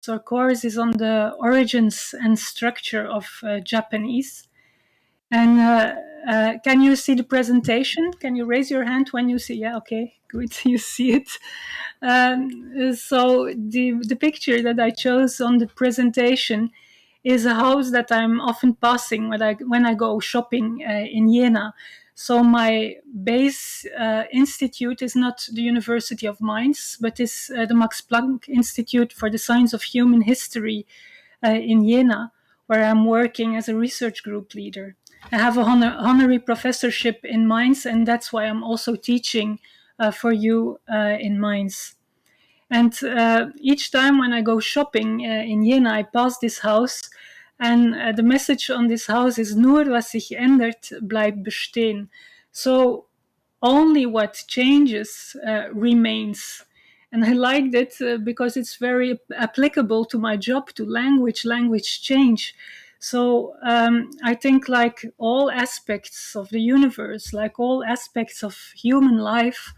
our course is on the origins and structure of Japanese. And can you see the presentation? Can you raise your hand when you see? Yeah, okay, good. You see it. So the picture that I chose on the presentation is a house that I'm often passing when I go shopping in Jena. So my base institute is not the University of Mainz, but is the Max Planck Institute for the Science of Human History in Jena, where I'm working as a research group leader. I have a honorary professorship in Mainz, and that's why I'm also teaching for you in Mainz. And each time when I go shopping in Jena, I pass this house, and the message on this house is "Nur was sich ändert, bleibt bestehen." So only what changes remains. And I liked it because it's very applicable to my job, to language change. So I think, like all aspects of the universe, like all aspects of human life,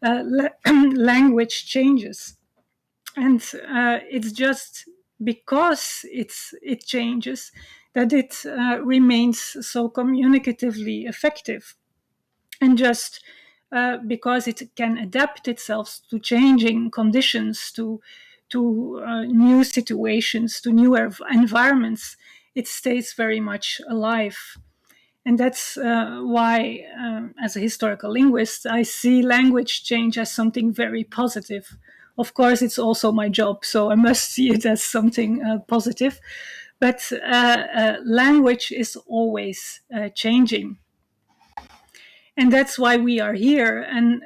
language changes. And it's just because it changes that it remains so communicatively effective. And just because it can adapt itself to changing conditions, to new situations, to new environments, it stays very much alive. And that's why, as a historical linguist, I see language change as something very positive. Of course, it's also my job, so I must see it as something positive. But language is always changing. And that's why we are here. And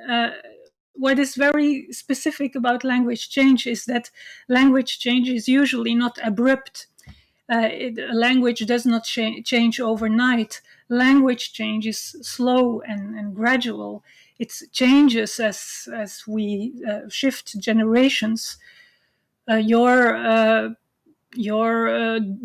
what is very specific about language change is that language change is usually not abrupt. Language does not change overnight. Language change is slow and gradual. It changes as we shift generations. Your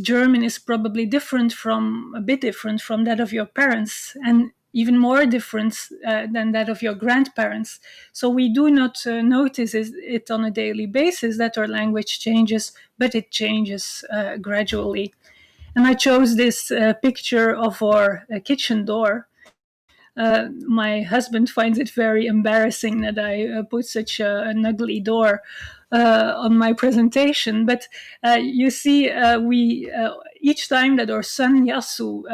German is probably a bit different from that of your parents, and even more different than that of your grandparents. So we do not notice it on a daily basis that our language changes, but it changes gradually. And I chose this picture of our kitchen door. My husband finds it very embarrassing that I put such an ugly door on my presentation. But you see, we each time that our son Yasu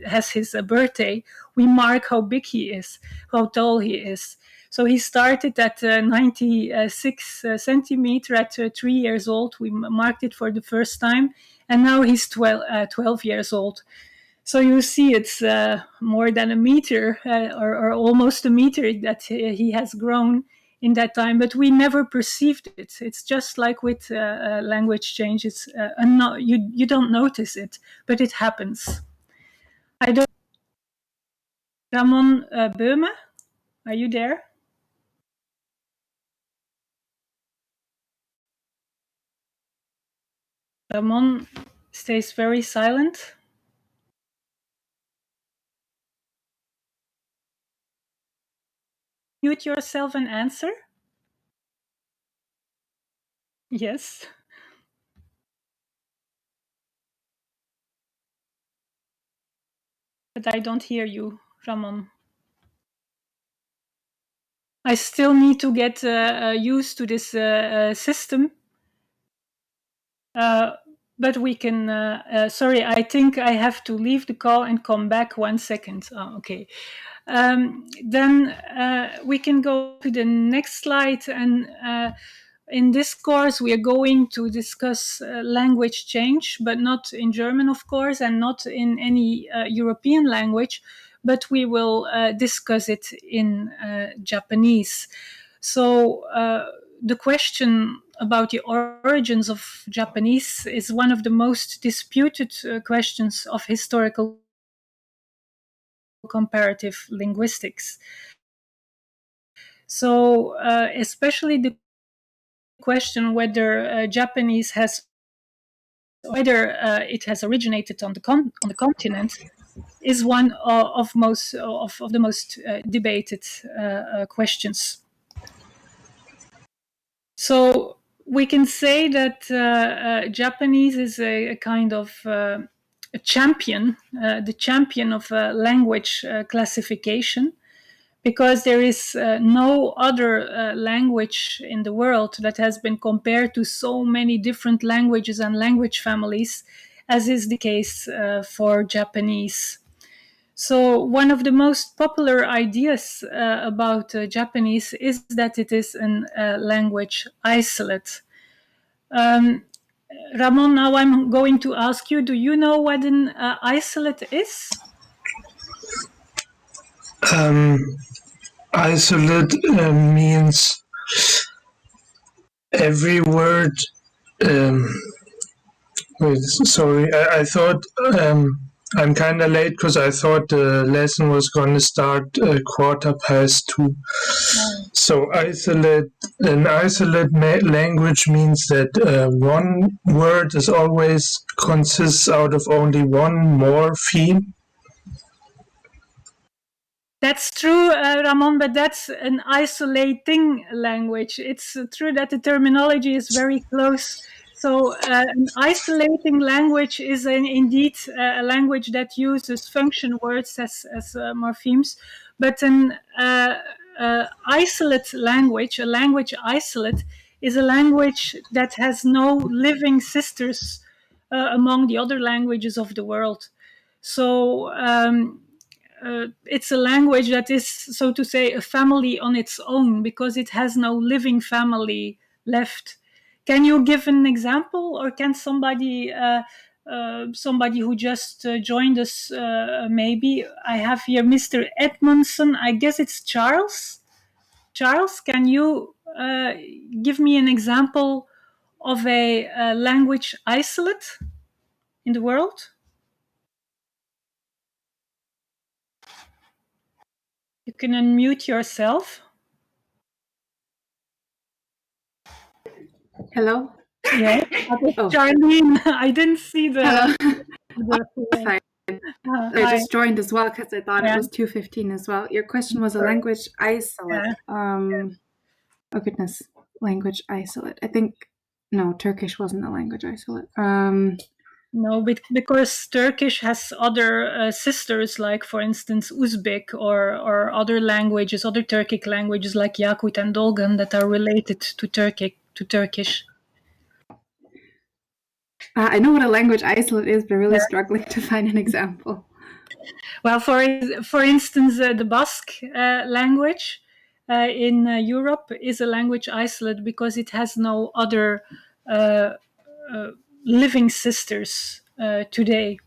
has his birthday, we mark how big he is, how tall he is. So he started at 96 centimeter at 3 years old. We marked it for the first time, and now he's 12 years old. So you see, it's more than a meter or almost a meter that he has grown in that time, but we never perceived it. It's just like with language changes. You don't notice it, but it happens. I don't. Ramon Böhme, are you there? Ramon stays very silent. Mute yourself and answer. Yes. But I don't hear you, Ramon. I still need to get used to this system. But we can, sorry, I think I have to leave the call and come back 1 second. Oh, okay. Then we can go to the next slide. And in this course, we are going to discuss language change, but not in German, of course, and not in any European language, but we will discuss it in Japanese. So the question about the origins of Japanese is one of the most disputed questions of historical comparative linguistics. So especially the question whether Japanese whether it has originated on the continent is one of the most debated questions. So we can say that Japanese is a kind of a champion, the champion of language classification, because there is no other language in the world that has been compared to so many different languages and language families, as is the case for Japanese. So, one of the most popular ideas about Japanese is that it is a language isolate. Um, Ramon, now I'm going to ask you, do you know what an isolate is? Um, Isolate means every word. Um, Wait, sorry, I thought I'm kind of late because I thought the lesson was going to start 2:15. So an isolate language means that one word is always consists out of only one morpheme. That's true, Ramon, but that's an isolating language. It's true that the terminology is very close. So, an isolating language is indeed a language that uses function words as morphemes, but an isolate language, a language isolate, is a language that has no living sisters among the other languages of the world. So, it's a language that is, so to say, a family on its own because it has no living family left. Can you give an example, or can somebody who just joined us, maybe? I have here Mr. Edmondson. I guess it's Charles. Charles, can you give me an example of a language isolate in the world? You can unmute yourself. Hello? Yes, Oh. Charlene. I didn't see Hello. the I hi. just joined as well because I thought Yeah. it was 2:15 as well. Your question was a language isolate. Oh goodness, language isolate. I think no, Turkish wasn't a language isolate. No, because Turkish has other sisters, like for instance Uzbek or other languages, other Turkic languages like Yakut and Dolgan that are related to Turkish. I know what a language isolate is, but I'm really struggling to find an example. Well, for instance, the Basque language in Europe is a language isolate because it has no other living sisters today.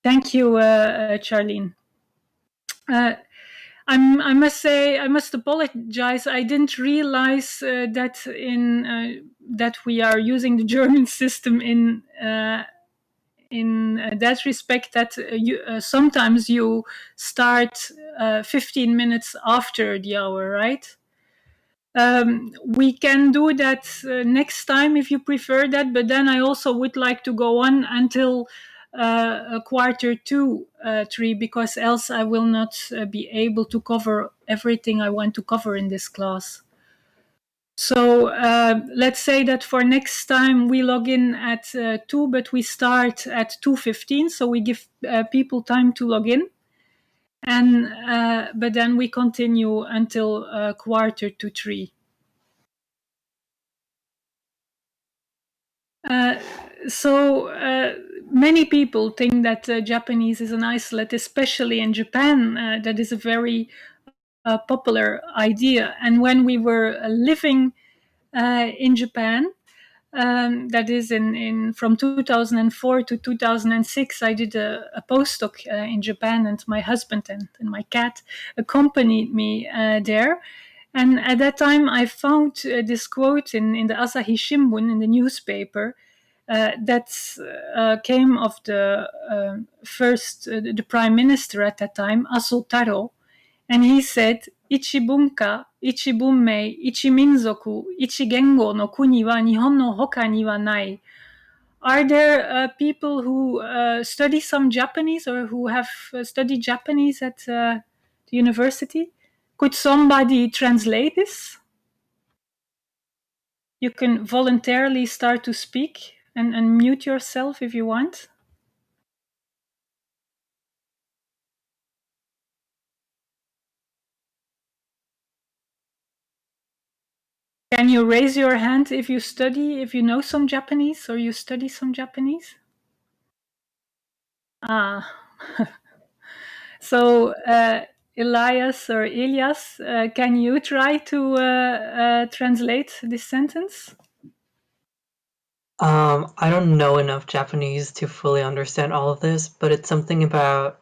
Thank you, Charlene. I must say, I must apologize. I didn't realize that we are using the German system in that respect. That sometimes you start 15 minutes after the hour, right? We can do that next time if you prefer that, but then I also would like to go on until a 2:45, because else I will not be able to cover everything I want to cover in this class. So let's say that for next time we log in at 2, but we start at 2:15, so we give people time to log in. And but then we continue until 2:45. Many people think that Japanese is an isolate, especially in Japan. That is a very popular idea. And when we were living in Japan, that is in from 2004 to 2006, I did a postdoc in Japan, and my husband and my cat accompanied me there. And at that time, I found this quote in the Asahi Shimbun, in the newspaper, that came of the prime minister at that time, Aso Taro, and he said, "Ichi bunka, ichi bunmei, ichi minzoku, ichi gengo no kuni wa Nihon no hoka ni wa nai." Are there people who study some Japanese or who have studied Japanese at the university? Could somebody translate this? You can voluntarily start to speak and mute yourself if you want. Can you raise your hand if you know some Japanese or you study some Japanese? Ah, so Elias or Elias, can you try to translate this sentence? I don't know enough Japanese to fully understand all of this, but it's something about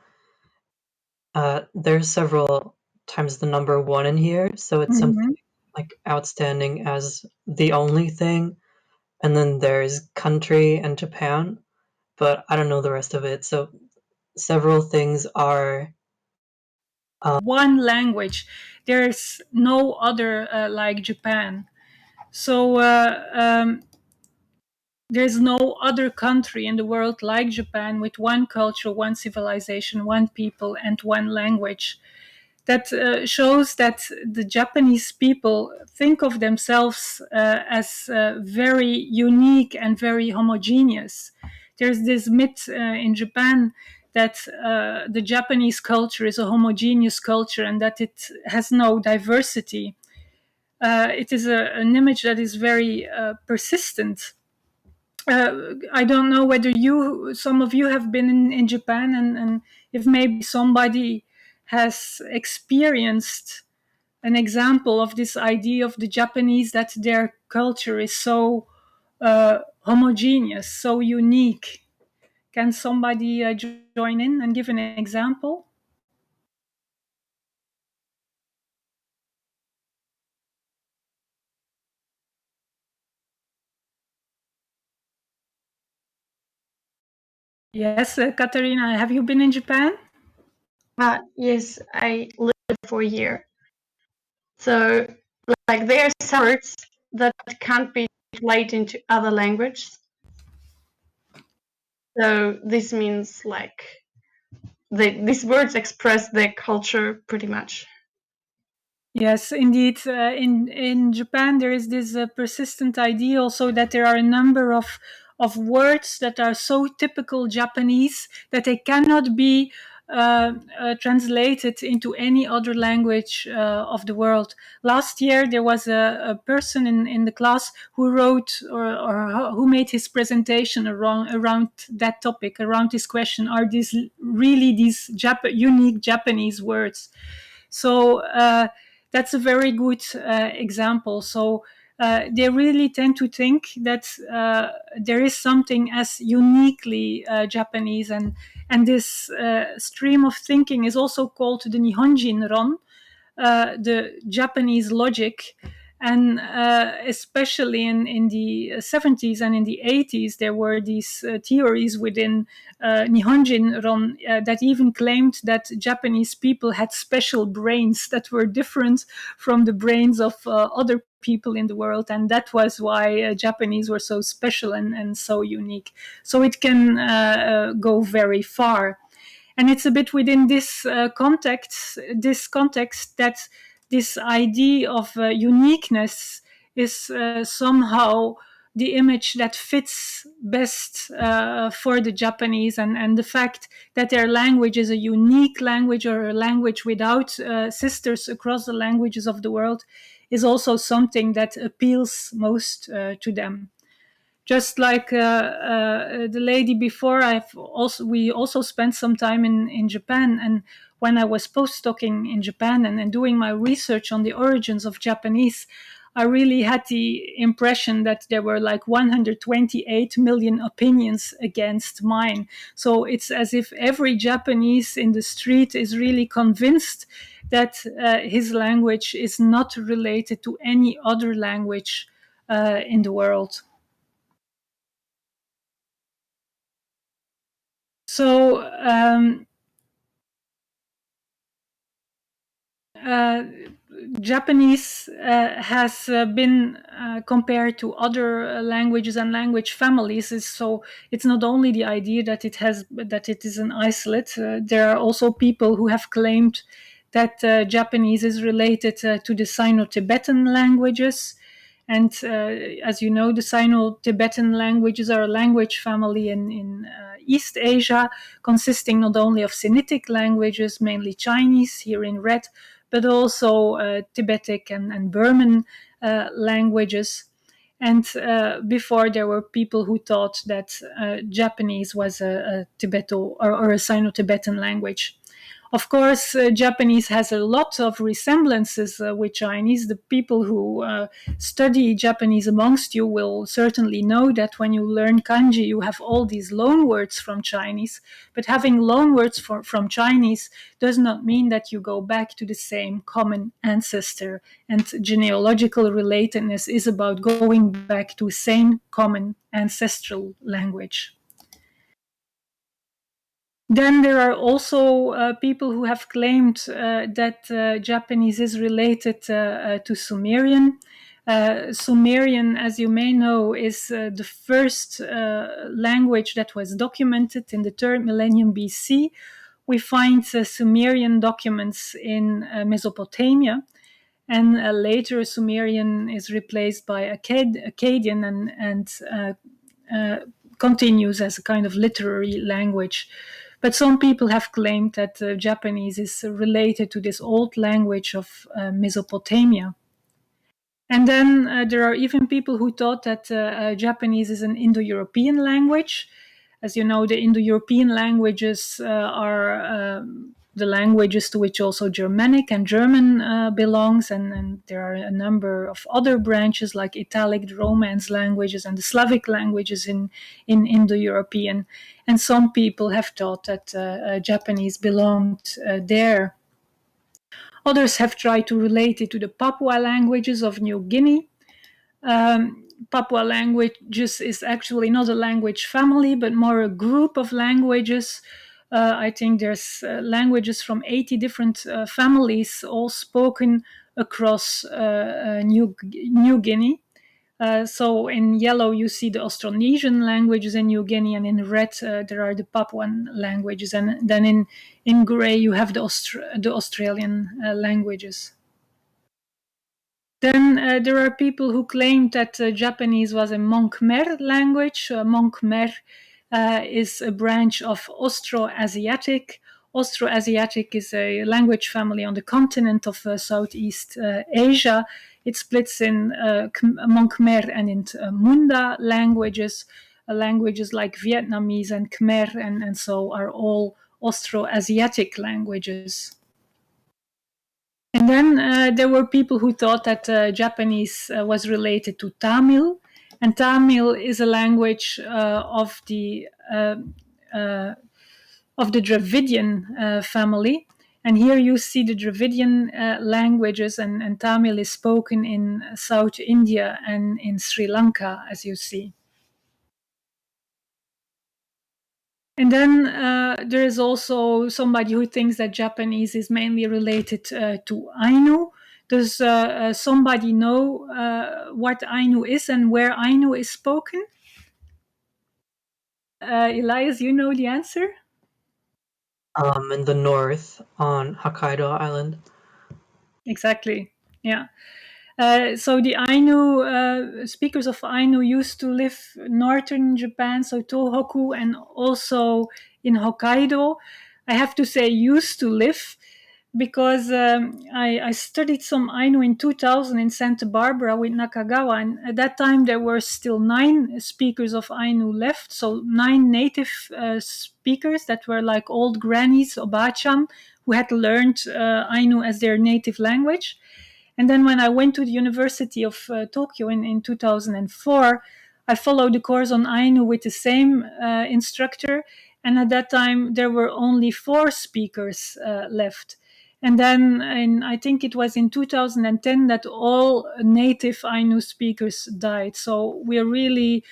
there's several times the number one in here, so it's something like outstanding as the only thing, and then there's country and Japan, but I don't know the rest of it. So several things are one language. There's no other like Japan. So there's no other country in the world like Japan with one culture, one civilization, one people, and one language. That shows that the Japanese people think of themselves as very unique and very homogeneous. There's this myth in Japan that the Japanese culture is a homogeneous culture and that it has no diversity. It is an image that is very persistent. I don't know whether some of you have been in Japan, and if maybe somebody has experienced an example of this idea of the Japanese, that their culture is so homogeneous, so unique. Can somebody join in and give an example? Yes, Katarina, have you been in Japan? Yes, I lived for a year. So, like, there are some words that can't be translated into other languages. So this means like these words express their culture pretty much. Yes, indeed. In Japan, there is this persistent idea also that there are a number of words that are so typical Japanese that they cannot be translated into any other language of the world. Last year, there was a person in the class who wrote or who made his presentation around that topic, around this question: are these really these unique Japanese words? So that's a very good example. So they really tend to think that there is something as uniquely Japanese, and this stream of thinking is also called the Nihonjin Ron, the Japanese logic. And especially in the 70s and in the 80s, there were these theories within Nihonjin Ron that even claimed that Japanese people had special brains that were different from the brains of other people in the world. And that was why Japanese were so special and so unique. So it can go very far. And it's a bit within this context that this idea of uniqueness is somehow the image that fits best for the Japanese, and the fact that their language is a unique language or a language without sisters across the languages of the world is also something that appeals most to them. Just like the lady before, we also spent some time in Japan, and when I was postdocing in Japan and doing my research on the origins of Japanese, I really had the impression that there were like 128 million opinions against mine. So it's as if every Japanese in the street is really convinced that his language is not related to any other language in the world. So Japanese has been compared to other languages and language families. So it's not only the idea that it is an isolate. There are also people who have claimed that Japanese is related to the Sino-Tibetan languages. And as you know, the Sino-Tibetan languages are a language family in East Asia, consisting not only of Sinitic languages, mainly Chinese here in red, but also Tibetic and Burman languages. And before, there were people who thought that Japanese was a Tibeto or a Sino-Tibetan language. Of course, Japanese has a lot of resemblances with Chinese. The people who study Japanese amongst you will certainly know that when you learn kanji, you have all these loanwords from Chinese. But having loanwords from Chinese does not mean that you go back to the same common ancestor. And genealogical relatedness is about going back to the same common ancestral language. Then there are also people who have claimed that Japanese is related to Sumerian. Sumerian, as you may know, is the first language that was documented in the 3rd millennium BC. We find Sumerian documents in Mesopotamia, and later Sumerian is replaced by Akkadian and continues as a kind of literary language. But some people have claimed that Japanese is related to this old language of Mesopotamia. And then there are even people who thought that Japanese is an Indo-European language. As you know, the Indo-European languages are the languages to which also Germanic and German belongs, and there are a number of other branches like Italic, the Romance languages, and the Slavic languages in Indo-European. And some people have thought that Japanese belonged there. Others have tried to relate it to the Papua languages of New Guinea. Papua languages is actually not a language family, but more a group of languages. I think there's languages from 80 different families, all spoken across New Guinea. So in yellow you see the Austronesian languages in New Guinea, and in red there are the Papuan languages, and then in gray you have the Australian languages. Then there are people who claim that Japanese was a Mon Khmer language. Mon Khmer is a branch of Austroasiatic. Austroasiatic is a language family on the continent of Southeast Asia. It splits in Mon Khmer and in Munda languages. Languages like Vietnamese and Khmer and so are all Austroasiatic languages. And then there were people who thought that Japanese was related to Tamil, and Tamil is a language of the Dravidian family. And here you see the Dravidian languages, and Tamil is spoken in South India and in Sri Lanka, as you see. And then there is also somebody who thinks that Japanese is mainly related to Ainu. Does somebody know what Ainu is and where Ainu is spoken? Elias, you know the answer? In the north on Hokkaido Island. Exactly, yeah. So the Ainu, speakers of Ainu used to live northern Japan, so Tohoku, and also in Hokkaido. I have to say used to live because I studied some Ainu in 2000 in Santa Barbara with Nakagawa, and at that time there were still 9 speakers of Ainu left, so 9 native speakers that were like old grannies, Obachan, who had learned Ainu as their native language. And then when I went to the University of Tokyo in 2004, I followed the course on Ainu with the same instructor. And at that time, there were only 4 speakers left. And then I think it was in 2010 that all native Ainu speakers died. So we're really...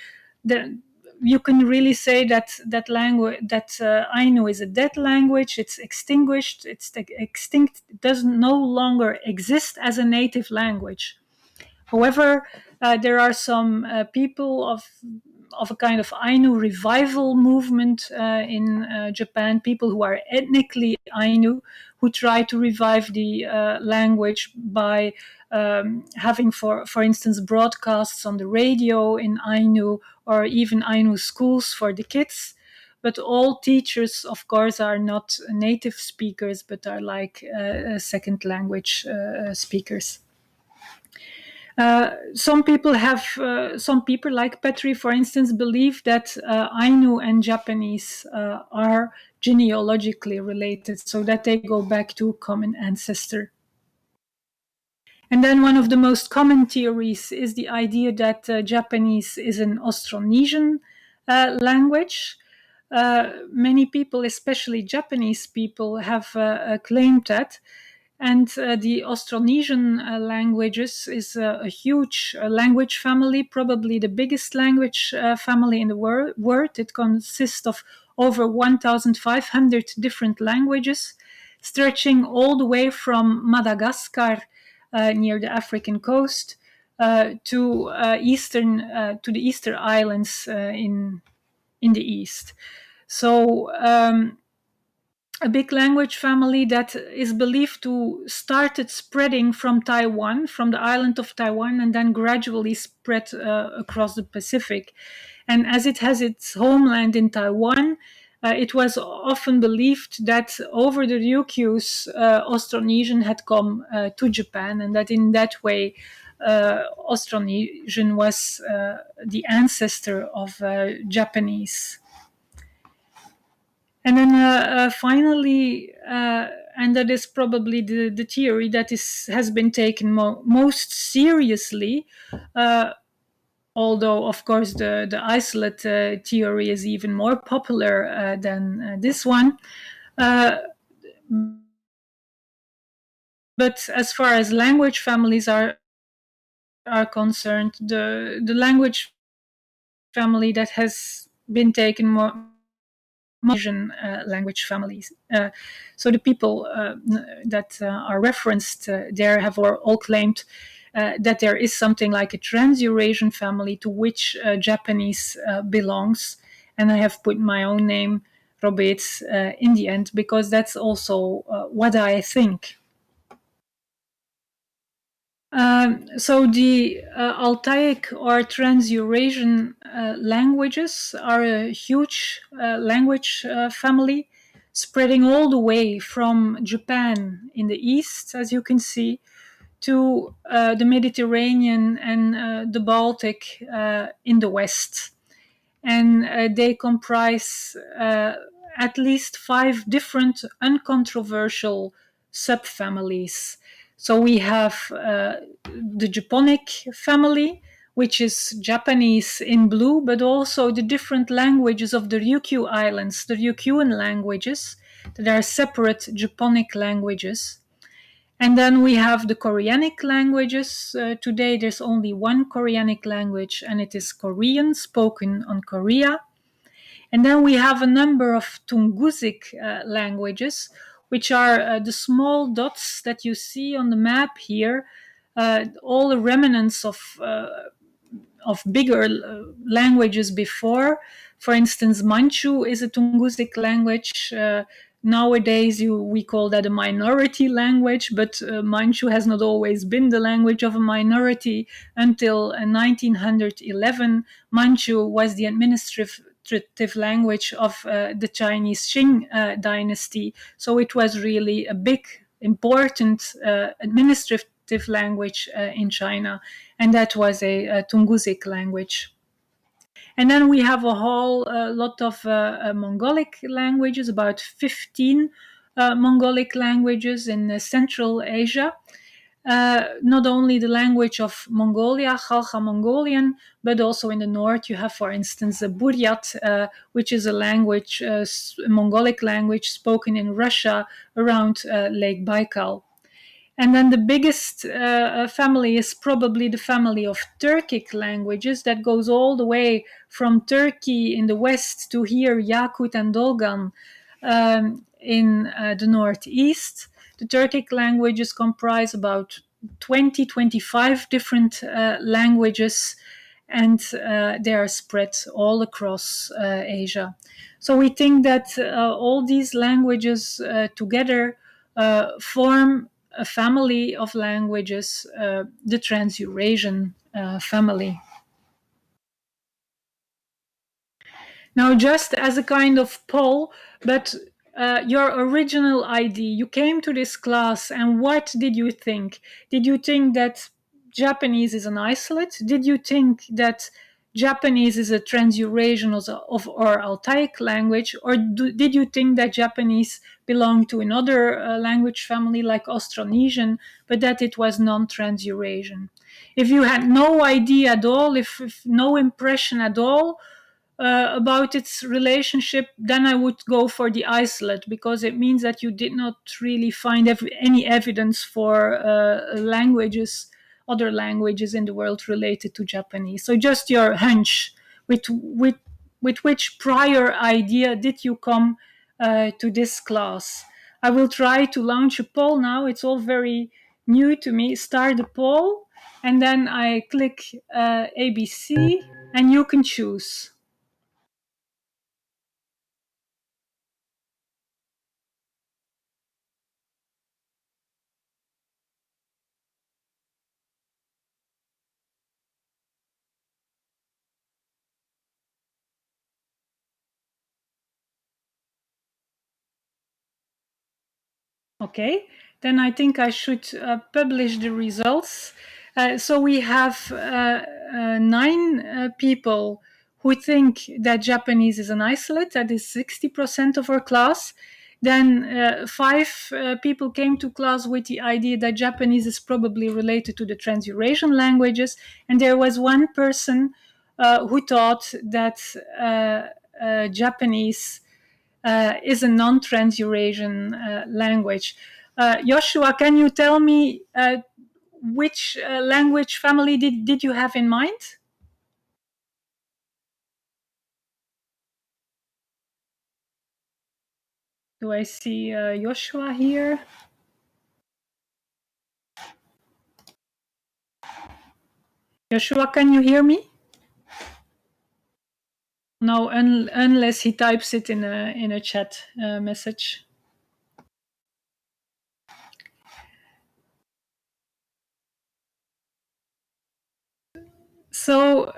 you can really say that language, that Ainu is a dead language. It's extinguished. It's extinct. It does no longer exist as a native language. However, there are some people of a kind of Ainu revival movement in Japan, people who are ethnically Ainu, who try to revive the language by having, for instance, broadcasts on the radio in Ainu, or even Ainu schools for the kids. But all teachers, of course, are not native speakers, but are like second language speakers. Some people like Petri, for instance, believe that Ainu and Japanese are genealogically related, so that they go back to a common ancestor. And then one of the most common theories is the idea that Japanese is an Austronesian language. Many people, especially Japanese people, have claimed that. And the Austronesian languages is a huge language family, probably the biggest language family in the world. It consists of over 1,500 different languages, stretching all the way from Madagascar near the African coast to the Easter Islands in the east. So a big language family that is believed to started spreading from Taiwan, from the island of Taiwan, and then gradually spread across the Pacific. And as it has its homeland in Taiwan, it was often believed that over the Ryukyus, Austronesian had come to Japan, and that in that way, Austronesian was the ancestor of Japanese. And then finally, and that is probably the theory that has been taken most seriously, although, of course, the isolate theory is even more popular than this one. But as far as language families are concerned, the language family that has been taken more Asian language families. So the people that are referenced there have all claimed that there is something like a Trans-Eurasian family to which Japanese belongs. And I have put my own name, Robert, in the end, because that's also what I think. So the Altaic or Trans-Eurasian languages are a huge language family, spreading all the way from Japan in the east, as you can see, to the Mediterranean and the Baltic in the west. And they comprise at least 5 different uncontroversial subfamilies. So we have the Japonic family, which is Japanese in blue, but also the different languages of the Ryukyu Islands, the Ryukyuan languages, that are separate Japonic languages. And then we have the Koreanic languages. Today there's only one Koreanic language, and it is Korean, spoken on Korea. And then we have a number of Tungusic languages, which are the small dots that you see on the map here, all the remnants of bigger languages before. For instance, Manchu is a Tungusic language. Nowadays, we call that a minority language, but Manchu has not always been the language of a minority. Until 1911, Manchu was the administrative language of the Chinese Qing dynasty. So it was really a big, important administrative language in China, and that was a Tungusic language. And then we have a whole lot of Mongolic languages, about 15 Mongolic languages in Central Asia. Not only the language of Mongolia, Khalkha Mongolian, but also in the north you have, for instance, the Buryat, which is a language, a Mongolic language spoken in Russia around Lake Baikal. And then the biggest family is probably the family of Turkic languages that goes all the way from Turkey in the west to here, Yakut and Dolgan in the northeast. The Turkic languages comprise about 25 different languages. and they are spread all across Asia. So we think that all these languages together form a family of languages, the Trans-Eurasian family. Now, just as a kind of poll, but your original idea, you came to this class, and what did you think? Did you think that Japanese is an isolate? Did you think that Japanese is a Trans-Eurasian or Altaic language? Or did you think that Japanese belonged to another language family like Austronesian, but that it was non-Trans-Eurasian? If you had no idea at all, if no impression at all, about its relationship, then I would go for the isolate, because it means that you did not really find any evidence for other languages in the world related to Japanese. So just your hunch, with which prior idea did you come to this class? I will try to launch a poll now. It's all very new to me. Start the poll, and then I click ABC, and you can choose. Okay, then I think I should publish the results. So we have 9 people who think that Japanese is an isolate. That is 60% of our class. Then 5 people came to class with the idea that Japanese is probably related to the Trans-Eurasian languages. And there was 1 person who thought that Japanese is a non-Trans-Eurasian language. Joshua, can you tell me which language family did you have in mind? Do I see Joshua here? Joshua, can you hear me? No, unless he types it in a chat message. So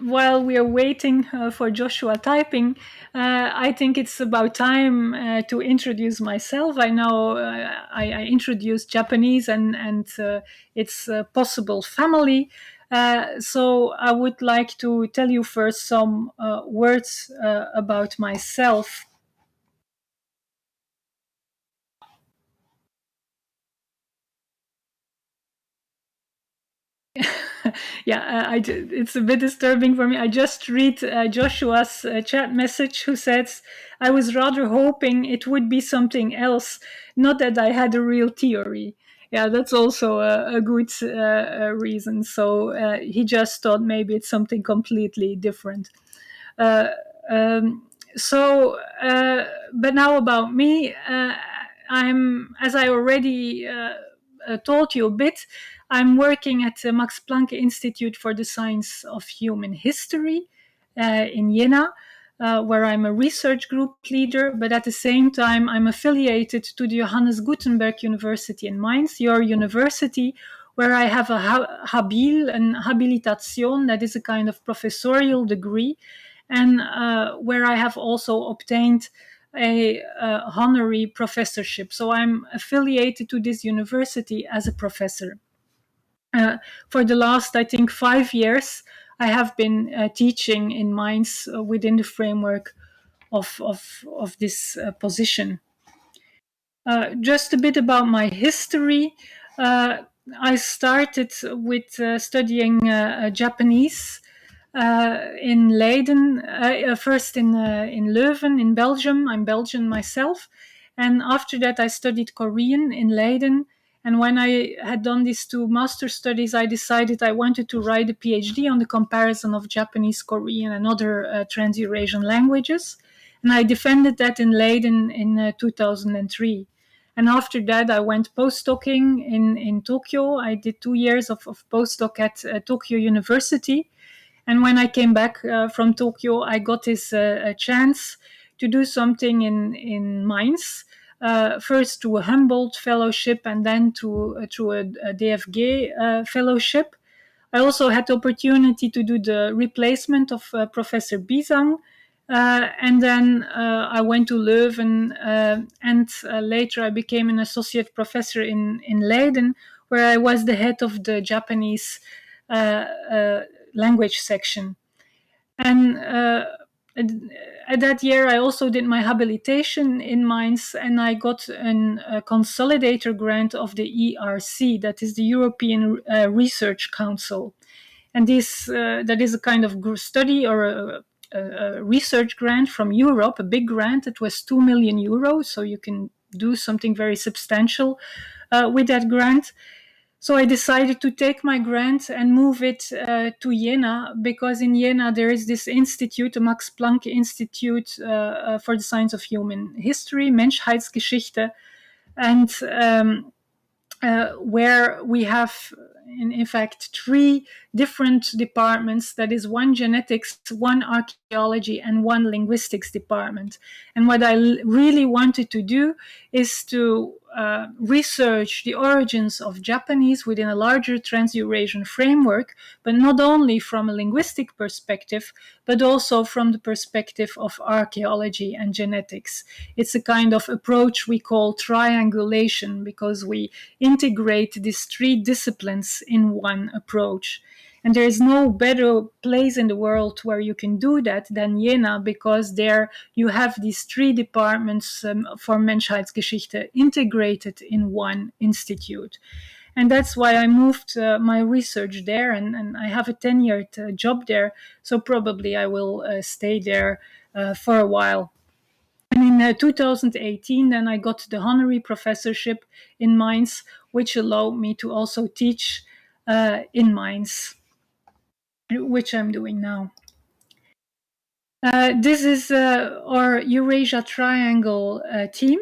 while we are waiting for Joshua typing, I think it's about time to introduce myself. I know I introduced Japanese and its possible family. So I would like to tell you first some words about myself. Yeah, it's a bit disturbing for me. I just read Joshua's chat message, who says, I was rather hoping it would be something else, not that I had a real theory. Yeah, that's also a good reason. So he just thought maybe it's something completely different. Uh, um, but now about me, as I already told you a bit, I'm working at the Max Planck Institute for the Science of Human History in Jena, where I'm a research group leader, but at the same time, I'm affiliated to the Johannes Gutenberg University in Mainz, your university, where I have a habil, an habilitation, that is a kind of professorial degree, and where I have also obtained a honorary professorship. So I'm affiliated to this university as a professor. For the last, I think, 5 years, I have been teaching in Mainz within the framework of this position. Just a bit about my history. I started with studying Japanese in Leiden, first in Leuven in Belgium. I'm Belgian myself. And after that, I studied Korean in Leiden. And when I had done these 2 master studies, I decided I wanted to write a PhD on the comparison of Japanese, Korean, and other Trans-Eurasian languages. And I defended that in Leiden in 2003. And after that, I went postdocing in Tokyo. I did 2 years of postdoc at Tokyo University. And when I came back from Tokyo, I got this a chance to do something in Mainz. First to a Humboldt fellowship and then through a DFG fellowship. I also had the opportunity to do the replacement of Professor Bisang. And then I went to Leuven, and later I became an associate professor in Leiden, where I was the head of the Japanese language section. And at that year, I also did my habilitation in Mainz, and I got a consolidator grant of the ERC, that is the European Research Council. And this that is a kind of study or a research grant from Europe, a big grant. It was 2 million euros, so you can do something very substantial with that grant. So I decided to take my grant and move it to Jena, because in Jena there is this institute, the Max Planck Institute for the Science of Human History, Menschheitsgeschichte, and where we have, in fact, 3 different departments. That is 1 genetics, 1 archaeology, and 1 linguistics department. And what I really wanted to do is to research the origins of Japanese within a larger Trans-Eurasian framework, but not only from a linguistic perspective, but also from the perspective of archaeology and genetics. It's a kind of approach we call triangulation, because we integrate these 3 disciplines in one approach. And there is no better place in the world where you can do that than Jena, because there you have these 3 departments for Menschheitsgeschichte integrated in one institute. And that's why I moved my research there, and I have a tenured job there, so probably I will stay there for a while. And in 2018, then I got the honorary professorship in Mainz, which allowed me to also teach in Mainz, which I'm doing now. This is our Eurasia Triangle team.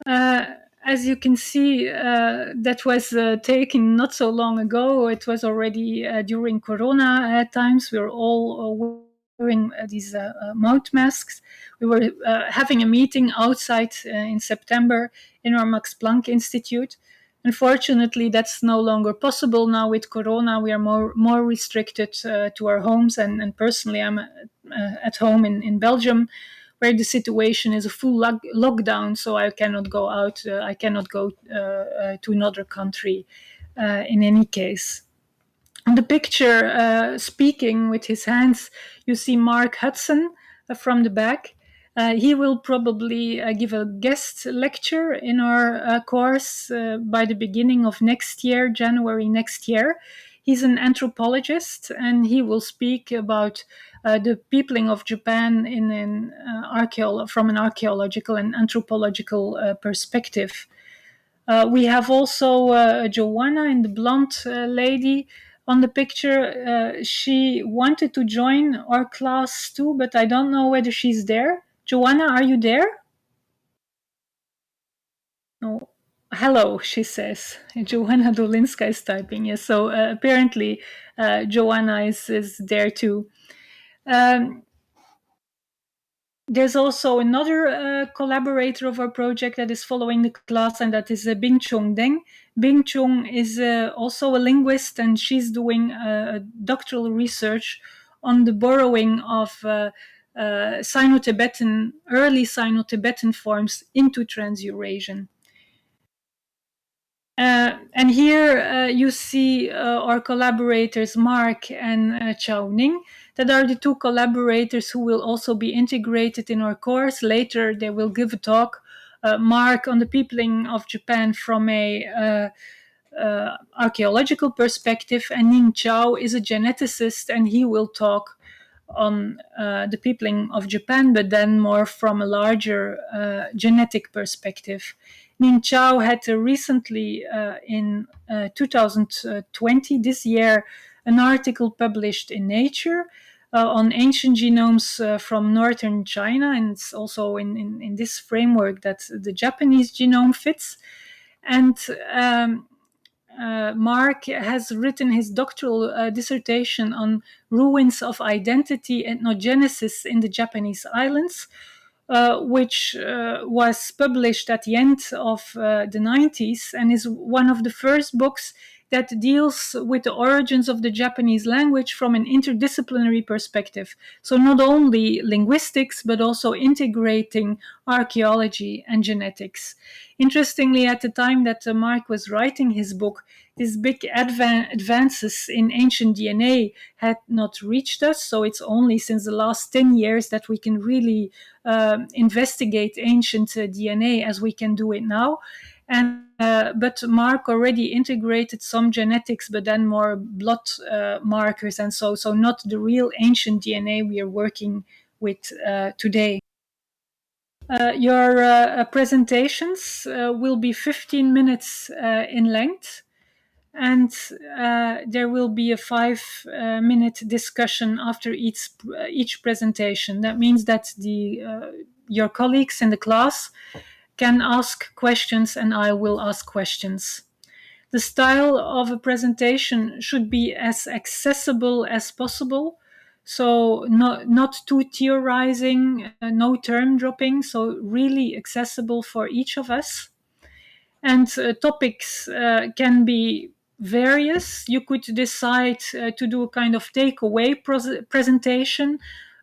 As you can see, that was taken not so long ago. It was already during Corona times. We were all wearing these mouth masks. We were having a meeting outside in September in our Max Planck Institute. Unfortunately, that's no longer possible now with Corona. We are more restricted to our homes, and personally, I'm at home in Belgium, where the situation is a full lockdown, so I cannot go out. I cannot go to another country in any case. On the picture, speaking with his hands, you see Mark Hudson from the back. He will probably give a guest lecture in our course by the beginning of next year, January next year. He's an anthropologist, and he will speak about the peopling of Japan from an archaeological and anthropological perspective. We have also Joanna, in the blonde lady on the picture. She wanted to join our class too, but I don't know whether she's there. Joanna, are you there? No. Hello, she says. Joanna Dolinska is typing. Yes, so apparently Joanna is there too. There's also another collaborator of our project that is following the class, and that is Bing-Chung Deng. Bing-Chung is also a linguist, and she's doing doctoral research on the borrowing of Sino-Tibetan, early Sino-Tibetan forms into Trans-Eurasian. And here you see our collaborators Mark and Chao Ning. That are the 2 collaborators who will also be integrated in our course. Later they will give a talk. Mark on the peopling of Japan from a archaeological perspective, and Ning Chao is a geneticist, and he will talk on the peopling of Japan, but then more from a larger genetic perspective. Ning Chao had recently, in 2020, this year, an article published in Nature on ancient genomes from northern China, and it's also in this framework that the Japanese genome fits. And Mark has written his doctoral dissertation on ruins of identity ethnogenesis in the Japanese islands, which was published at the end of the 90s and is one of the first books that deals with the origins of the Japanese language from an interdisciplinary perspective. So not only linguistics, but also integrating archaeology and genetics. Interestingly, at the time that Mark was writing his book, these big advances in ancient DNA had not reached us. So it's only since the last 10 years that we can really investigate ancient DNA as we can do it now. And but Mark already integrated some genetics, but then more blood markers, and so not the real ancient DNA we are working with today. Your presentations will be 15 minutes in length, and there will be a 5-minute discussion after each presentation. That means that your colleagues in the class can ask questions, and I will ask questions. The style of a presentation should be as accessible as possible. So not too theorizing, no term dropping, so really accessible for each of us. And topics can be various. You could decide to do a kind of takeaway presentation,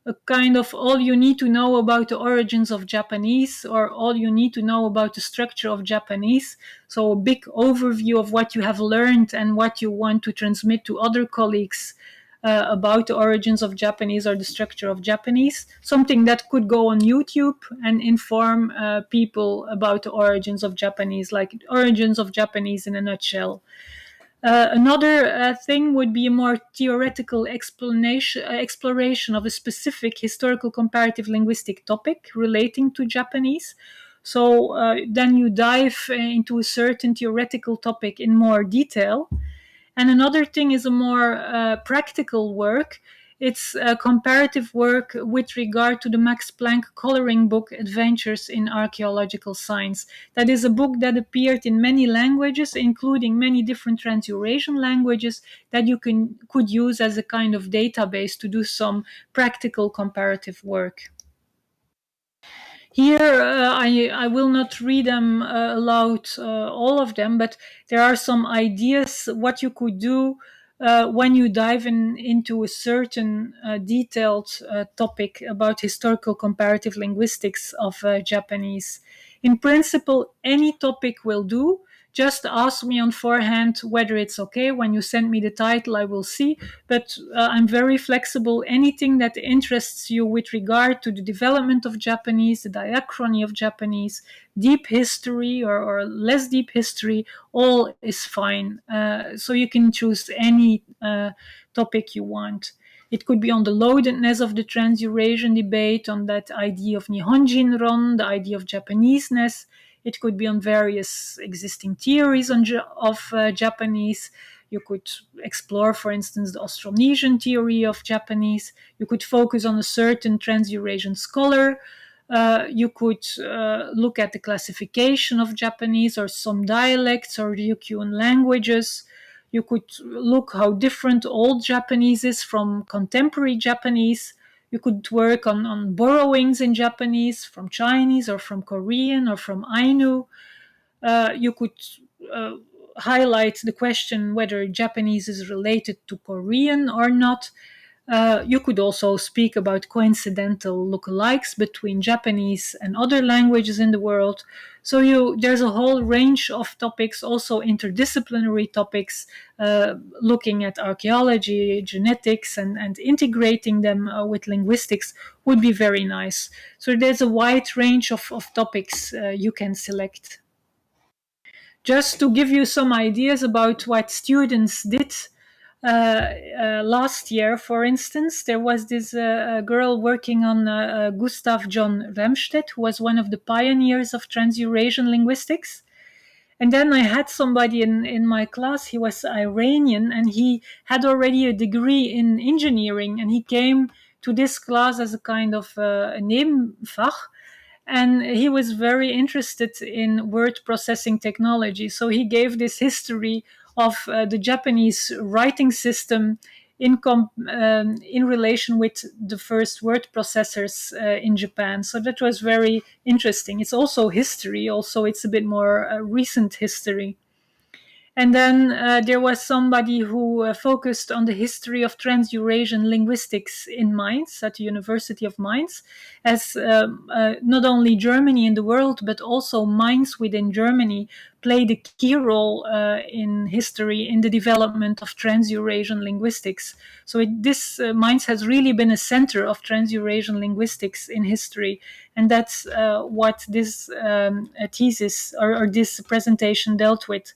a kind of all you need to know about the origins of Japanese, or all you need to know about the structure of Japanese. So a big overview of what you have learned and what you want to transmit to other colleagues about the origins of Japanese or the structure of Japanese. Something that could go on YouTube and inform people about the origins of Japanese, like origins of Japanese in a nutshell. Another thing would be a more theoretical exploration of a specific historical comparative linguistic topic relating to Japanese. So then you dive into a certain theoretical topic in more detail. And another thing is a more practical work. It's comparative work with regard to the Max Planck coloring book, Adventures in Archaeological Science. That is a book that appeared in many languages, including many different Trans-Eurasian languages, that you could use as a kind of database to do some practical comparative work. Here, I will not read them aloud, all of them, but there are some ideas what you could do when you dive into a certain detailed topic about historical comparative linguistics of Japanese. In principle, any topic will do. Just ask me on forehand whether it's okay. When you send me the title, I will see. But I'm very flexible. Anything that interests you with regard to the development of Japanese, the diachrony of Japanese, deep history or less deep history, all is fine. So you can choose any topic you want. It could be on the loadedness of the Trans-Eurasian debate, on that idea of Nihonjinron, the idea of Japaneseness. It could be on various existing theories of Japanese. You could explore, for instance, the Austronesian theory of Japanese. You could focus on a certain Trans-Eurasian scholar. You could look at the classification of Japanese or some dialects or Ryukyuan languages. You could look how different old Japanese is from contemporary Japanese. You could work on borrowings in Japanese from Chinese or from Korean or from Ainu. You could highlight the question whether Japanese is related to Korean or not. You could also speak about coincidental lookalikes between Japanese and other languages in the world. So there's a whole range of topics, also interdisciplinary topics, looking at archaeology, genetics, and integrating them with linguistics would be very nice. So there's a wide range of topics you can select. Just to give you some ideas about what students did last year, for instance, there was this girl working on Gustav John Remstedt, who was one of the pioneers of Trans-Eurasian linguistics. And then I had somebody in my class, he was Iranian, and he had already a degree in engineering, and he came to this class as a kind of a Nebenfach, and he was very interested in word processing technology. So he gave this history of the Japanese writing system in relation with the first word processors in Japan. So that was very interesting. It's also history, also it's a bit more recent history. And then there was somebody who focused on the history of Trans-Eurasian linguistics in Mainz, at the University of Mainz, as not only Germany in the world, but also Mainz within Germany played a key role in history in the development of Trans-Eurasian linguistics. So this Mainz has really been a center of Trans-Eurasian linguistics in history. And that's what this thesis or this presentation dealt with.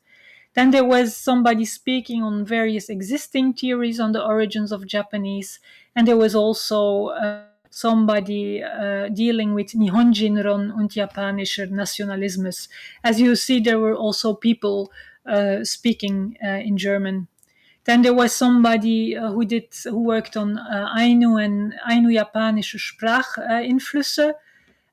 Then there was somebody speaking on various existing theories on the origins of Japanese, and there was also somebody dealing with Nihonjinron und japanischer Nationalismus. As you see, there were also people speaking in German. Then there was somebody who worked on Ainu and Ainu-japanische Sprachinflüsse,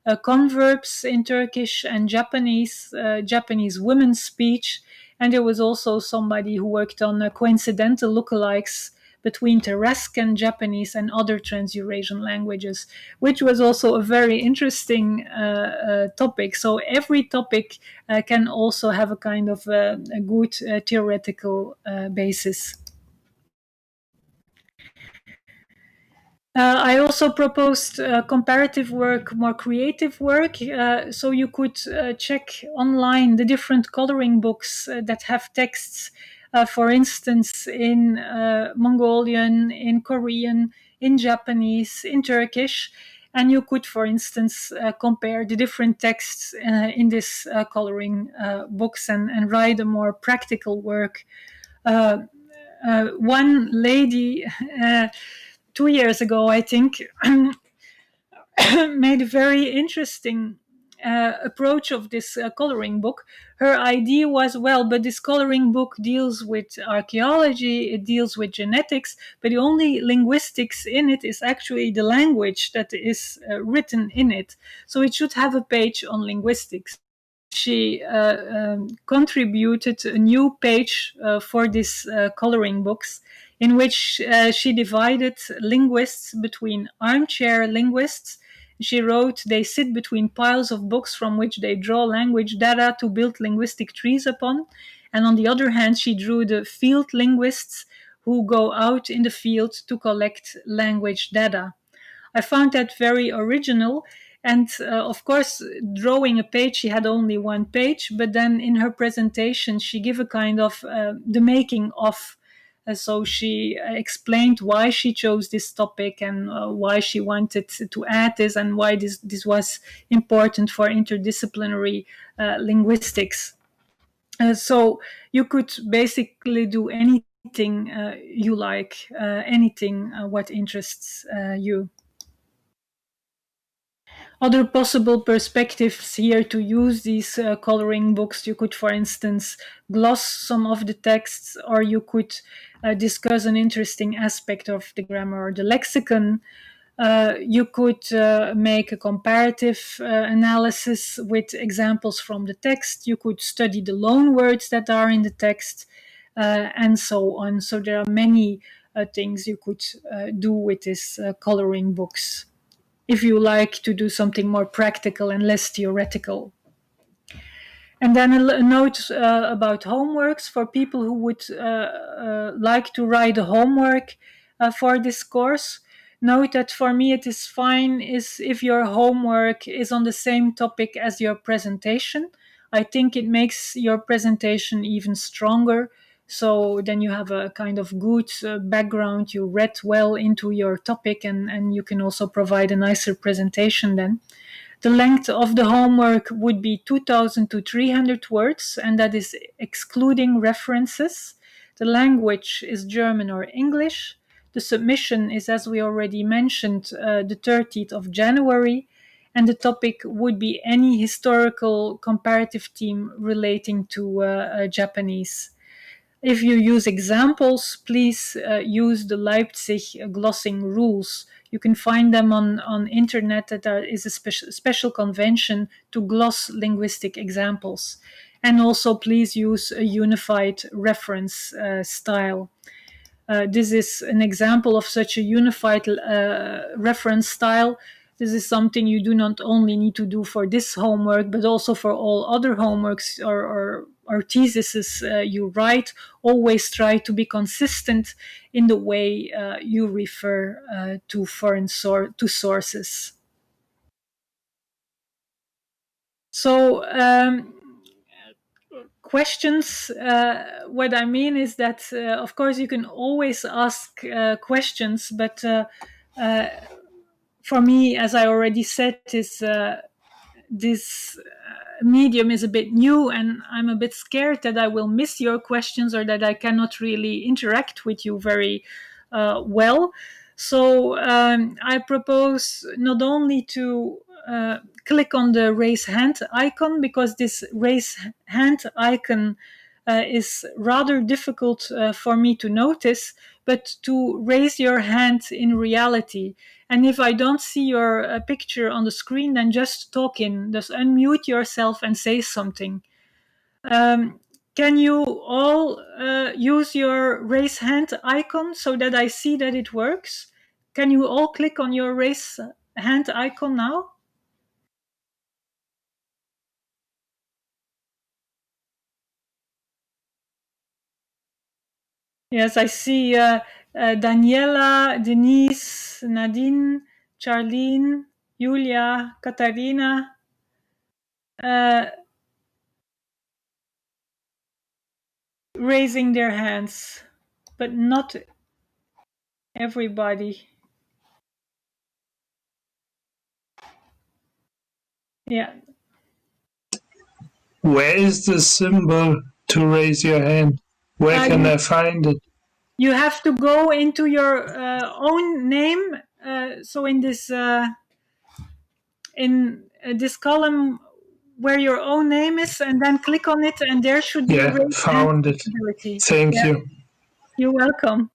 converbs in Turkish and Japanese women's speech. And there was also somebody who worked on coincidental lookalikes between Tarascan Japanese and other Trans-Eurasian languages, which was also a very interesting topic. So every topic can also have a kind of a good theoretical basis. I also proposed comparative work, more creative work. So you could check online the different coloring books that have texts, for instance, in Mongolian, in Korean, in Japanese, in Turkish. And you could, for instance, compare the different texts in this coloring books and write a more practical work. One lady 2 years ago, I think, made a very interesting approach of this coloring book. Her idea was, well, but this coloring book deals with archaeology, it deals with genetics, but the only linguistics in it is actually the language that is written in it. So it should have a page on linguistics. She contributed a new page for this coloring books, in which she divided linguists between armchair linguists. She wrote, they sit between piles of books from which they draw language data to build linguistic trees upon. And on the other hand, she drew the field linguists who go out in the field to collect language data. I found that very original. And of course, drawing a page, she had only one page, but then in her presentation, she gave a kind of the making of. So she explained why she chose this topic and why she wanted to add this and why this was important for interdisciplinary linguistics. So you could basically do anything you like, anything what interests you. Other possible perspectives here to use these coloring books, you could, for instance, gloss some of the texts, or you could discuss an interesting aspect of the grammar or the lexicon. You could make a comparative analysis with examples from the text. You could study the loan words that are in the text, and so on. So there are many things you could do with these coloring books, if you like to do something more practical and less theoretical. And then a note about homeworks for people who would like to write a homework for this course. Note that for me it is fine if your homework is on the same topic as your presentation. I think it makes your presentation even stronger. So then you have a kind of good background, you read well into your topic, and you can also provide a nicer presentation then. The length of the homework would be 2,000 to 300 words, and that is excluding references. The language is German or English. The submission is, as we already mentioned, the 30th of January. and the topic would be any historical comparative theme relating to Japanese. If you use examples, please use the Leipzig glossing rules. You can find them on internet. That there is a special convention to gloss linguistic examples. And also please use a unified reference style. This is an example of such a unified reference style. This is something you do not only need to do for this homework, but also for all other homeworks or theses you write. Always try to be consistent in the way you refer to to sources. So questions, what I mean is that of course you can always ask questions, but for me, as I already said, this medium is a bit new, and I'm a bit scared that I will miss your questions or that I cannot really interact with you very well. So I propose not only to click on the raise hand icon, because this raise hand icon is rather difficult for me to notice, but to raise your hand in reality. And if I don't see your picture on the screen, then just talk in. Just unmute yourself and say something. Can you all use your raise hand icon so that I see that it works? Can you all click on your raise hand icon now? Yes, I see Daniela, Denise, Nadine, Charlene, Julia, Katarina. Raising their hands, but not everybody. Yeah. Where is the symbol to raise your hand? Where can I find it? You have to go into your own name. So in this column where your own name is, and then click on it, and there should be a Yeah, raise hand found it. possibility. Thank Yeah. you. You're welcome.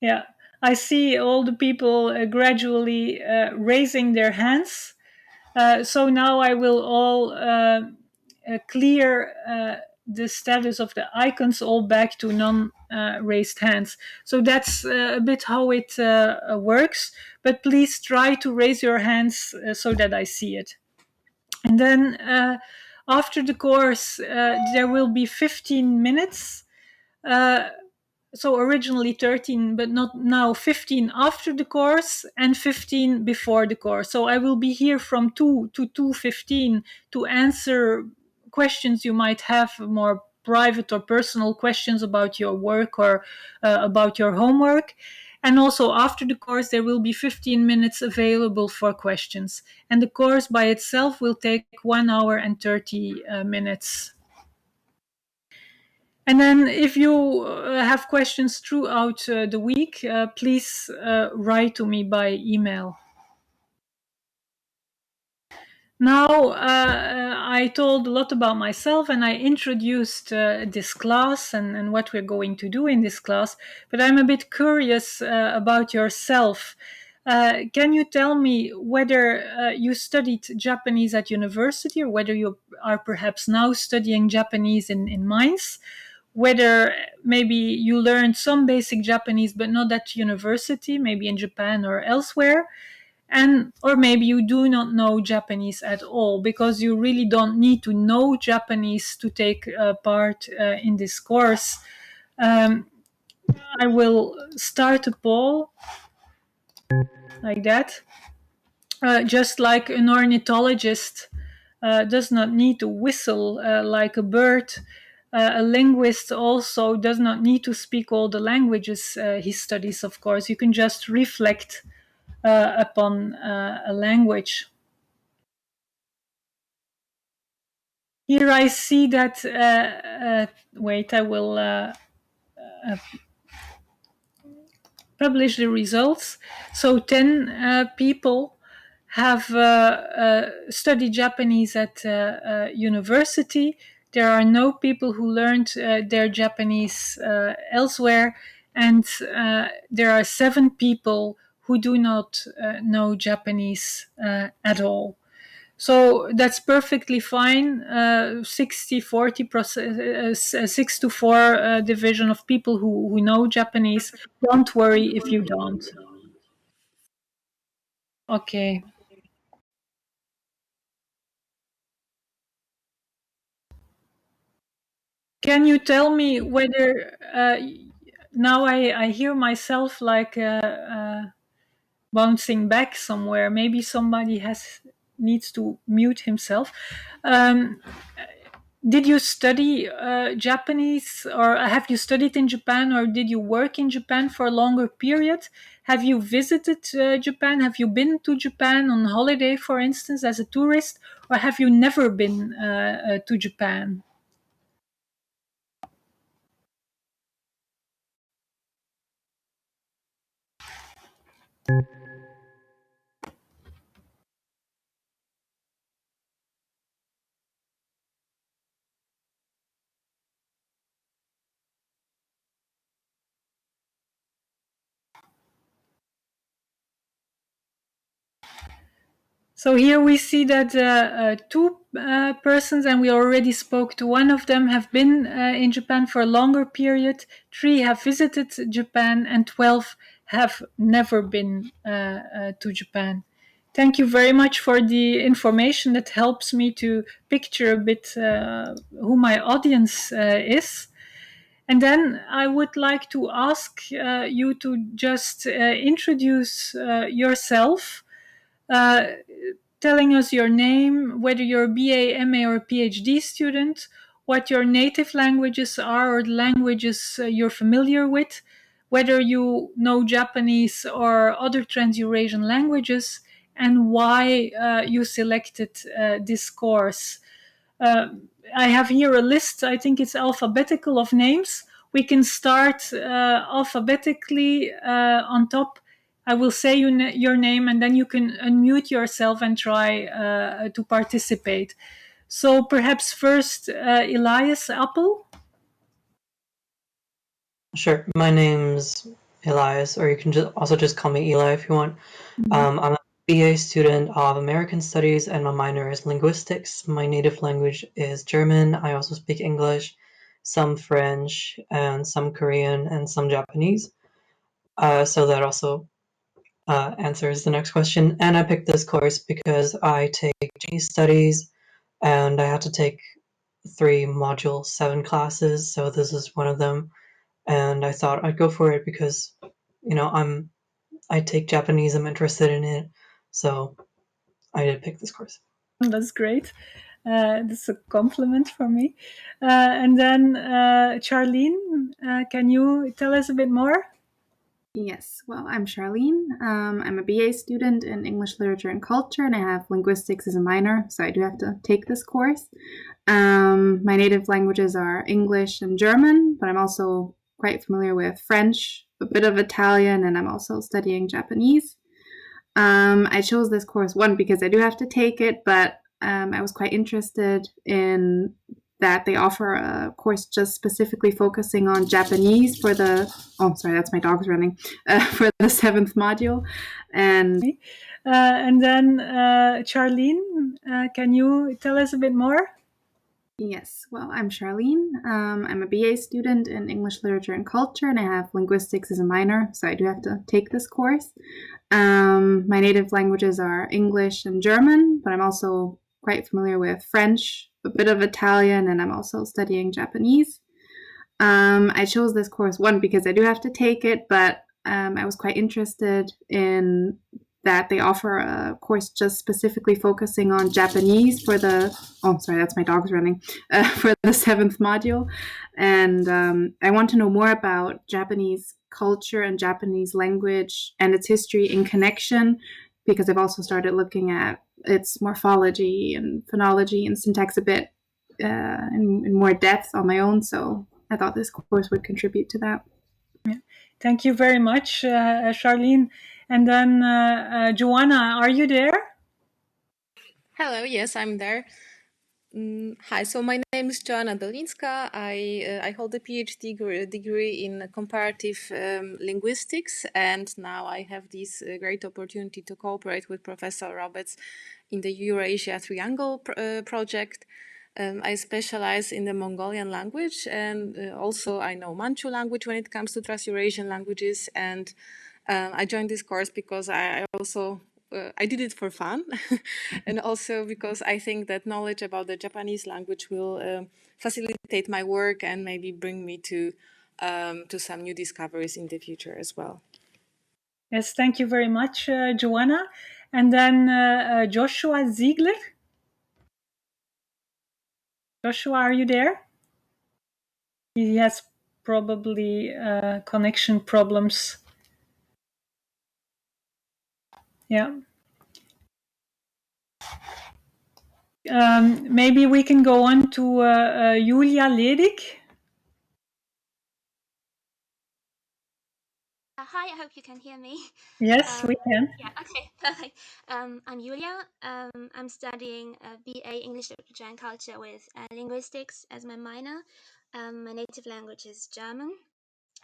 Yeah, I see all the people gradually raising their hands. So now I will all clear the status of the icons all back to non-raised hands. So that's a bit how it works. But please try to raise your hands so that I see it. And then after the course, there will be 15 minutes. So originally 13, but not now, 15 after the course and 15 before the course. So I will be here from 2 to 2:15 to answer questions you might have, more private or personal questions about your work or about your homework. And also after the course, there will be 15 minutes available for questions. And the course by itself will take 1 hour and 30 minutes. And then if you have questions throughout the week, please write to me by email. Now, I told a lot about myself and I introduced this class and what we're going to do in this class, but I'm a bit curious about yourself. Can you tell me whether you studied Japanese at university or whether you are perhaps now studying Japanese in Mainz? Whether maybe you learned some basic Japanese but not at university, maybe in Japan or elsewhere, and or maybe you do not know Japanese at all, because you really don't need to know Japanese to take part in this course. I will start a poll like that. Just like an ornithologist does not need to whistle like a bird, a linguist also does not need to speak all the languages he studies, of course. You can just reflect upon a language. Here I see that, wait, I will publish the results. So 10 people have studied Japanese at university. There are no people who learned their Japanese elsewhere, and there are 7 people who do not know Japanese at all. So that's perfectly fine. 60-40%, 6-4 division of people who know Japanese. Don't worry if you don't. Okay. Can you tell me whether now I hear myself like bouncing back somewhere? Maybe somebody needs to mute himself. Um, did you study Japanese, or have you studied in Japan, or did you work in Japan for a longer period? Have you visited Japan? Have you been to Japan on holiday, for instance, as a tourist, or have you never been to Japan? So here we see that 2 persons, and we already spoke to one of them, have been in Japan for a longer period. 3 have visited Japan, and 12 have never been to Japan. Thank you very much for the information. That helps me to picture a bit who my audience is. And then I would like to ask you to just introduce yourself. Telling us your name, whether you're a BA, MA, or PhD student, what your native languages are or the languages you're familiar with, whether you know Japanese or other Trans-Eurasian languages, and why you selected this course. Uh, I have here a list, I think it's alphabetical, of names. We can start alphabetically on top. I will say your name, and then you can unmute yourself and try to participate. So perhaps first, Elias Appel. Sure. My name's Elias, or you can also just call me Eli if you want. I'm a BA student of American Studies, and my minor is linguistics. My native language is German. I also speak English, some French, and some Korean, and some Japanese. So that also answers the next question. And I picked this course because I take Japanese studies, and I had to take 3 module 7 classes, so this is one of them. And I thought I'd go for it because, I take Japanese, I'm interested in it, so I did pick this course. That's great. That's a compliment for me. And then Charlene, can you tell us a bit more? Yes, well, I'm Charlene. I'm a BA student in English Literature and Culture, and I have linguistics as a minor, so I do have to take this course. My native languages are English and German, but I'm also quite familiar with French, a bit of Italian, and I'm also studying Japanese. I chose this course, one, because I do have to take it, but I was quite interested in that they offer a course just specifically focusing on Japanese for the, oh, sorry, that's my dog's running, for the 7th module. And then Charlene, can you tell us a bit more? Yes, well, I'm Charlene. I'm a BA student in English Literature and Culture, and I have linguistics as a minor, so I do have to take this course. My native languages are English and German, but I'm also quite familiar with French, a bit of Italian, and I'm also studying Japanese. I chose this course, one, because I do have to take it, but I was quite interested in that they offer a course just specifically focusing on Japanese for the, oh, sorry, that's my dog's running, for the 7th module. And I want to know more about Japanese culture and Japanese language and its history in connection, because I've also started looking at its morphology and phonology and syntax a bit in more depth on my own. So I thought this course would contribute to that. Yeah. Thank you very much, Charlene. And then, Joanna, are you there? Hello, yes, I'm there. Hi, so my name is Joanna Dolinska. I hold a PhD degree in comparative linguistics, and now I have this great opportunity to cooperate with Professor Roberts in the Eurasia Triangle project. I specialize in the Mongolian language, and also I know Manchu language when it comes to Trans-Eurasian languages. And I joined this course because I also I did it for fun, and also because I think that knowledge about the Japanese language will facilitate my work and maybe bring me to some new discoveries in the future as well. Yes, thank you very much, Joanna. And then Joshua Ziegler. Joshua, are you there? He has probably connection problems. Yeah. Maybe we can go on to Julia Ledig. Hi, I hope you can hear me. Yes, we can. Yeah, okay, perfect. I'm Julia. I'm studying BA English Literature and Culture with linguistics as my minor. My native language is German.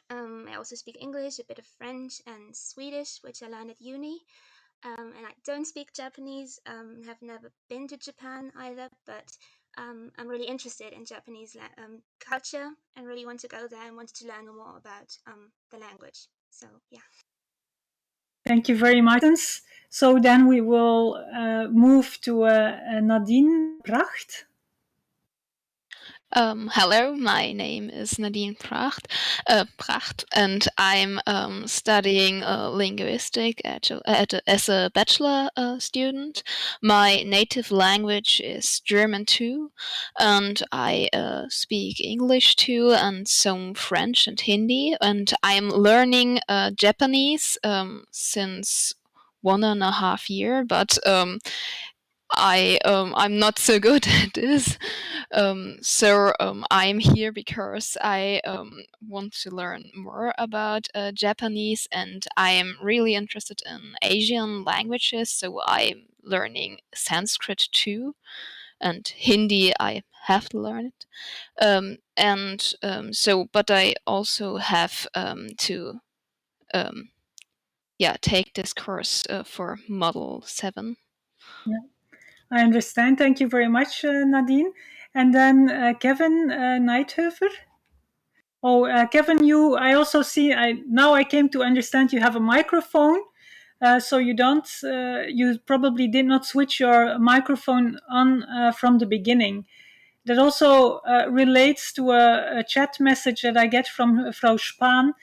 I also speak English, a bit of French and Swedish, which I learned at uni. And I don't speak Japanese, have never been to Japan either, but I'm really interested in Japanese culture and really want to go there and wanted to learn more about the language. So, yeah. Thank you very much. So then we will move to Nadine Pracht. Hello, my name is Nadine Pracht, and I'm studying linguistics as a bachelor student. My native language is German too, and I speak English too, and some French and Hindi, and I'm learning Japanese since 1.5 years, but I'm not so good at this. I'm here because I want to learn more about Japanese, and I am really interested in Asian languages. So I'm learning Sanskrit too, and Hindi I have to learn it. But I also have to take this course for Model 7. Yeah, I understand. Thank you very much, Nadine. And then Kevin Neithofer. Oh, Kevin, I also see. Now I came to understand you have a microphone. So you probably did not switch your microphone on from the beginning. That also relates to a chat message that I get from Frau Spahn.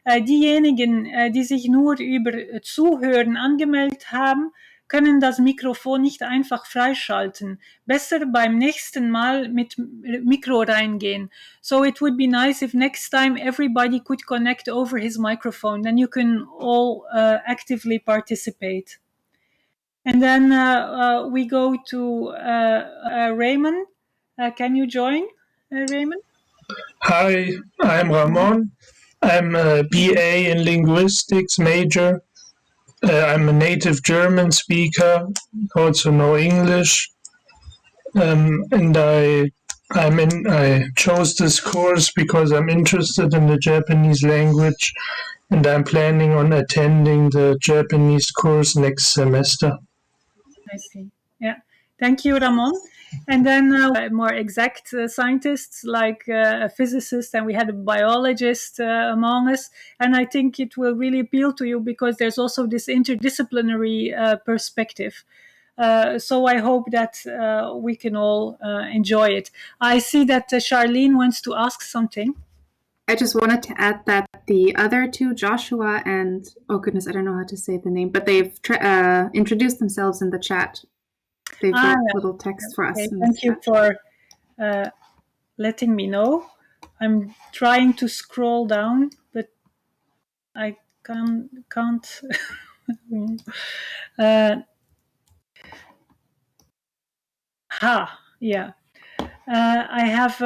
Diejenigen, die sich nur über Zuhören angemeldet haben, können das Mikrofon nicht einfach freischalten. Besser beim nächsten Mal mit Mikro reingehen. So it would be nice if next time everybody could connect over his microphone. Then you can all actively participate. And then we go to Raymond. Can you join, Raymond? Hi, I'm Ramon. I'm a BA in linguistics major. I'm a native German speaker, also know English, and I chose this course because I'm interested in the Japanese language, and I'm planning on attending the Japanese course next semester. I see. Yeah. Thank you, Ramon. And then more exact scientists like a physicist, and we had a biologist among us. And I think it will really appeal to you because there's also this interdisciplinary perspective. So I hope that we can all enjoy it. I see that Charlene wants to ask something. I just wanted to add that the other two, Joshua and, oh goodness, I don't know how to say the name, but they've introduced themselves in the chat. They've wrote little text for us. Okay, thank you for letting me know. I'm trying to scroll down, but I can't. Yeah. I have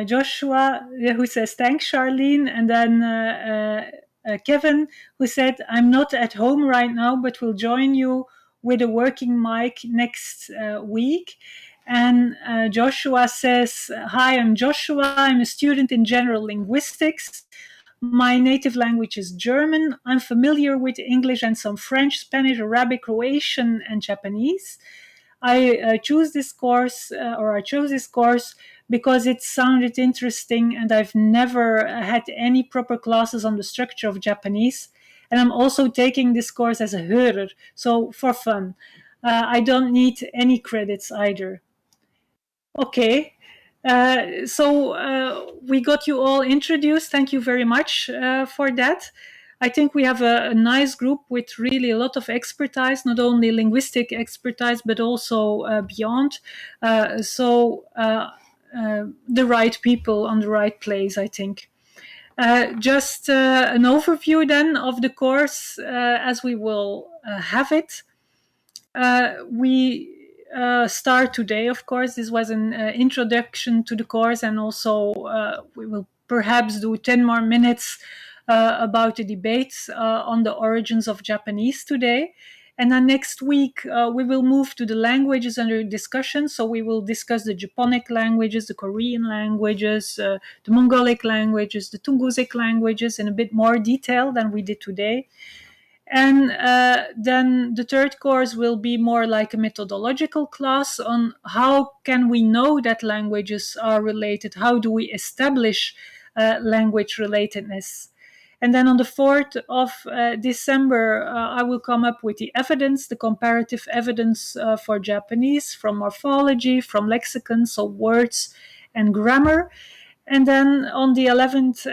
Joshua, who says, thanks, Charlene. And then Kevin, who said, I'm not at home right now, but will join you with a working mic next week. And Joshua says, hi, I'm Joshua. I'm a student in general linguistics. My native language is German. I'm familiar with English and some French, Spanish, Arabic, Croatian, and Japanese. I chose this course because it sounded interesting, and I've never had any proper classes on the structure of Japanese. And I'm also taking this course as a hörer, so for fun. I don't need any credits either. Okay. So we got you all introduced. Thank you very much for that. I think we have a nice group with really a lot of expertise, not only linguistic expertise, but also beyond. The right people on the right place, I think. Just an overview then of the course as we will have it. We start today, of course. This was an introduction to the course, and also we will perhaps do 10 more minutes about the debates on the origins of Japanese today. And then next week, we will move to the languages under discussion. So we will discuss the Japonic languages, the Korean languages, the Mongolic languages, the Tungusic languages in a bit more detail than we did today. And then the third course will be more like a methodological class on how can we know that languages are related? How do we establish language relatedness? And then on the 4th of December, I will come up with the evidence, the comparative evidence for Japanese from morphology, from lexicon, so words and grammar. And then on the 11th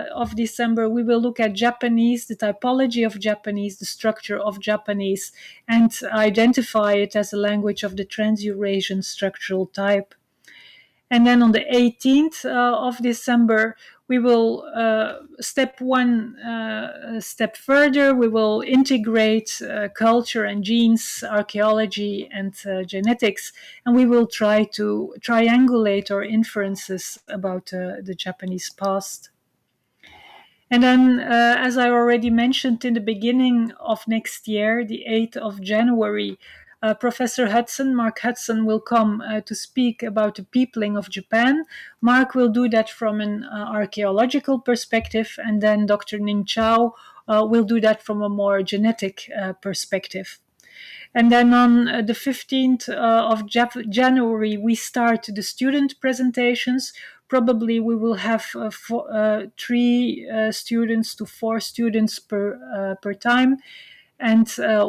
of December, we will look at Japanese, the typology of Japanese, the structure of Japanese, and identify it as a language of the Trans-Eurasian structural type. And then on the 18th of December, we will step further. We will integrate culture and genes, archaeology, and genetics, and we will try to triangulate our inferences about the Japanese past. And then, as I already mentioned in the beginning of next year, the 8th of January, Professor Hudson, Mark Hudson, will come to speak about the peopling of Japan. Mark will do that from an archaeological perspective, and then Dr. Ning Chao will do that from a more genetic perspective. And then on the 15th of January, we start the student presentations. Probably we will have 3 students to 4 students per time. And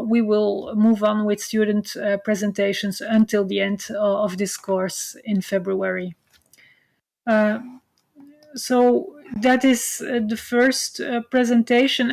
we will move on with student presentations until the end of this course in February. So that is the first presentation.